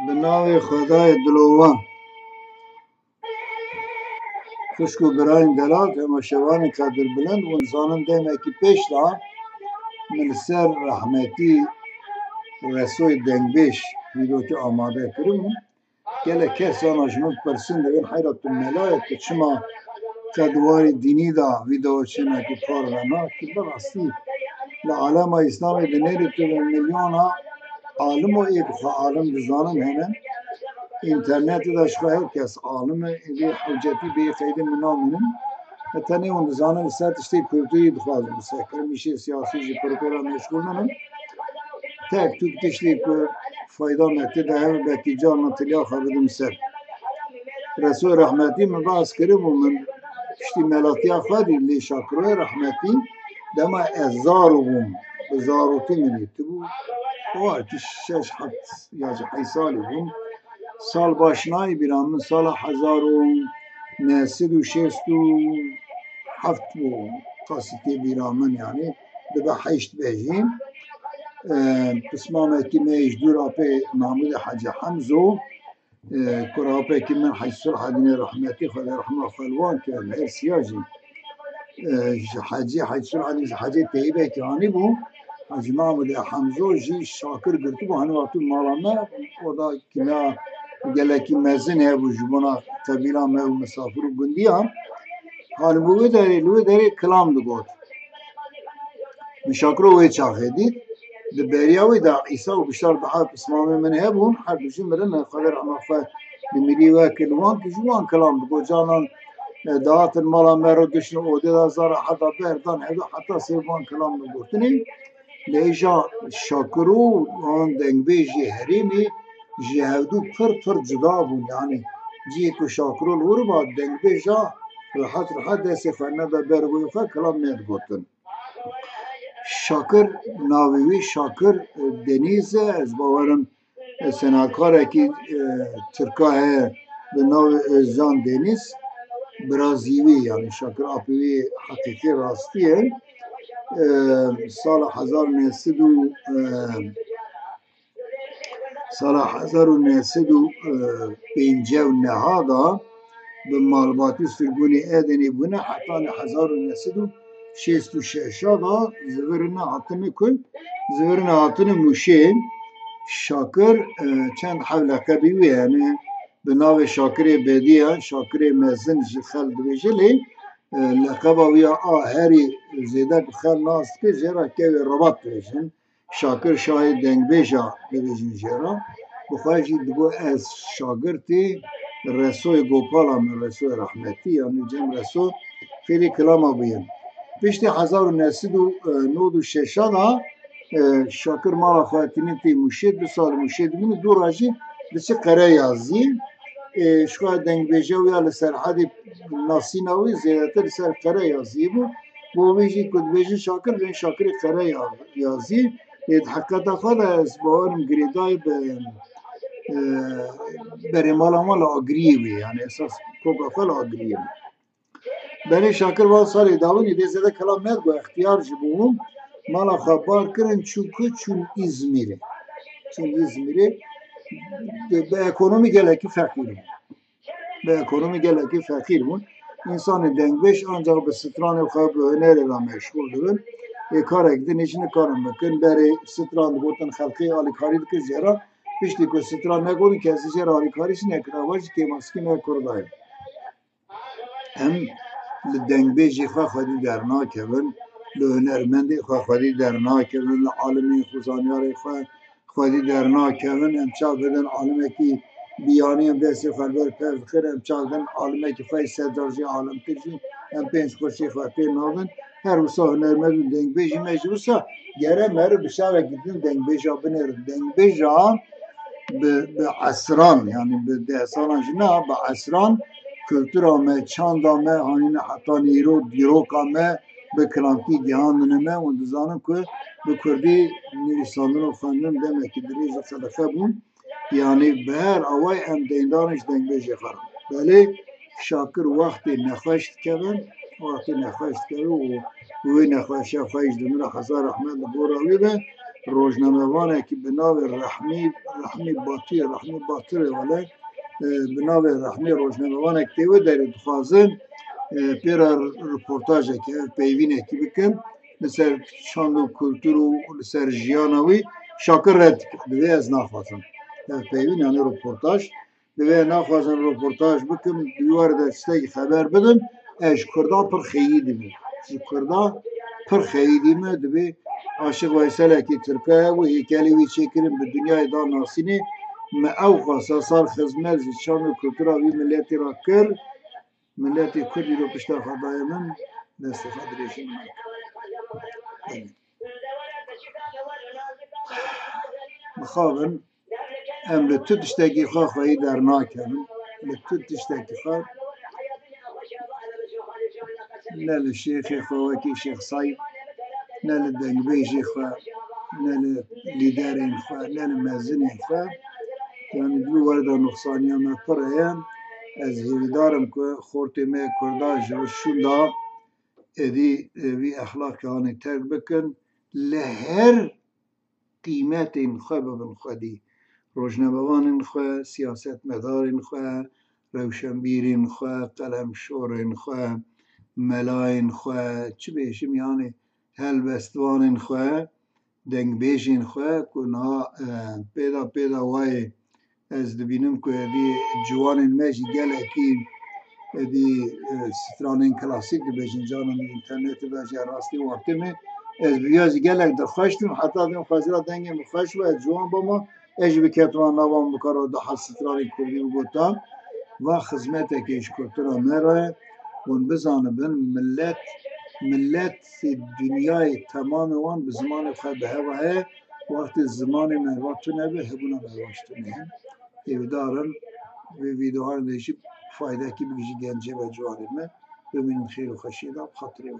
بناوی خدای دلوان خشک و براین دلال تماشاوانی قدر بلند و انسانın demek ki peş da من سر رحمتی رسوی دنگبیش ویدو که آماده کرم گله کسان اجمد پرسن دوین حیرت ملایت که چما تدواری دینی دا ویدو چنه که کار رنا که براستی لعالم اسلامی دنیری تو میلیون عالم و ایک عالم بزانن هنن اینترنت داشت هر کس عالم ایدی حجتی به قید منامینن تنی اون زانن سر تشتی کردی دخواز بسکر میشه سیاسی جی پروپرا مشغول نمن تک تو تشتی که فایده متی ده و بکی جان نتلیا خبرم سر رسول رحمتی من باز کریم و من تشتی ملاکیا خودی لی شکر رحمتی دما ازاروم بزاروتی منی تبو وقتی شش حد یا جهی سالی بوم سال باشنای بیرام من سال 1967 بوم قصدی بیرامن یعنی دبا حیشت بهجیم قسمه که میش دور آپی محمود حاج حمزو کراپی که من حج صلح دین رحمتی خدا رحمه خلوان که هر سیاجی حج صلح دین حج تیبه که آنی بوم حج محمود حمزو جی شاکر گرتی بو هنواتو مالانه و دا کنا گلکی مزن ہے وہ جبنا قبیلہ میں مسافر گندیا حال بوے داری کلام دگوت مشاکرو وی چاخدی د بریاوی دا عیسی و بشار دعا اسمامه من هبون هر دوشی مرن خبر عمافه دمیری و کلوان که جوان کلام دگوت جانان دعات المالا مرو دشن اوده دا زار حدا بردان هدو حتی سیوان کلام دگوتنی لیجا شاکرو آن دنگبیجی حریمی جهودو پر جدا بون یعنی جی کو شاکرو الور با دنگبیجا راحت دست خانه دا برگوی خوا کلام نید گوتن شاکر ناویوی شاکر دنیزه از باورم سناکاره که ترکاه به ناو ازان دنیز برازیوی یعنی شاکر آپیوی حقیقی راستیه سال 1959 به مالباتی سرگونی ادنی بونه حتی 1966 دا زورنا عطنه کل زورنا عطنه موشه شاکر چند حول قبیوی یعنی به ناو شاکر بدیه شاکر مزن جخل دویجلی لقبه ویا هری زیده بخل ناست که جرا که رباط دویجن شاکر شاهد دنگبیجا دویجن جرا بخواهی دگو از شاگرتی رسوی گوپالا من رسوی رحمتی یعنی جم رسو خیلی کلام بیم پیشتی 1996 دا شاکر مالا خواتینی تی مشید بسال مشید من دو راجی بسی قره یازی شکوه دنگبیجا ویا لسر حدی ناسیناوی زیادتر لسر قره یازی بو بو بیجی کد بیجی شاکر بین شاکر قره یازی حقیقت خود از باورم گریدای به برای مالا آگریوی یعنی اساس کوکا فل آگریوی برای شاکر وال سالی داونی دی زده کلام ند گو اختیار جبوم مالا خبار کرن چون İzmir'e به اکونومی گلکی فقیر بود انسان دنگبش آنجا به ستران خواب هنر را مشغول دون کار اگده نشینه کارم بکن برای ستران بودن خلقی آلیکاری دکر زیرا پیشتی که ستران نگونی که از زیرا آلیکاریش نکنه واجی که ماسکی نکردای هم دنگبیجی خواهی در ناکبن لهنرمندی خواهی در ناکبن لعالمی خوزانیاری خواهی در ناکبن امچال بدن عالمه که بیانی هم دستی خربر پرد خیر امچال بدن عالمه که خواهی سدارجی عالم ترجی هم پنج خوشی خواهی نابن هر وسا هنرمند دنگبیجی مجد وسا گره مره بشاره گیدن دنگبیجا بنر دنگبیجا به عصران یعنی به دهسالان جنا به عصران kültür ame, çand ame, hani hatta dirok ame, be kranti gihan neme, o dizanım ki bu Kurdi nirisanın o xanın demek ki diriz xalafa bun, yani ber avay em deyndanış dengbeje xaram. Beli şakir vakti nexeşt kevin, o ve nexeşa xayş demir hazar rahmet boravi be, روزنامه‌وانه که به نام رحمی باطر ولی به نام رحمی روزنامه‌وانه که تیوه در دخوازن پیرا رپورتاژ که پیوینه که بکن لسر شان و کلتور و لسر جیانوی شاکر رد دوی از نخوازم پیوین یعنی رپورتاژ دوی نخوازم رپورتاژ بکن دوار دسته خبر بدن اش کردا پر خیلی می کردا پر خیلی می دوی عاشق وایسل کی ترکیه و هیکلی وی چکرین به دنیای دار ناسینی ما او خاصا صار خدمت شان و کلتور وی ملتی را کرد ملتی کردی رو پشت خدای من دست خدریشون مخابن ام لتو تشتاقی خواه خواهی در ناکن لتو تشتاقی خواه نل شیخ خواه کی شیخ صاحب نل دنگبیجی خواه نل لیدرین خواه نل مزنین خواه یعنی دو ورد نقصانی هم پر هم از هیویدارم که خورتی می کرداج و شوندا ادی وی اخلاق هانی ترک بکن لهر قیمت این خواه ببن خودی روزنامه‌وان این خواه سیاست مدار این خواه روشنبیر این خواه قلم شور این خواه ملا این خواه چه بیشیم یعنی هلبستوان این خواه دنگ بیش این خواه کنها پیدا وای از دبینم که دی جوان این مجی گله کی دی سترانین کلاسیک دی بیشین جانم اینترنت باشه راستی وقتی می از بیازی گلک در خوشتم حتی دیم خازیرا دنگی مخش و جوان با ما اج بکتوان نوام بکارو ده سترانی کردی و گفتم و خدمت کیش کلتورا مره ون بزانه بن ملت دنیای تمام وان به زمان خود به هواه وقت زمان مهواتو نبه هبونا مهواشتو نه ایودارن و ویدیوها دیشی فایده کی بگیشی گنجه و جوانه ببینیم خیر و خشیده خاطره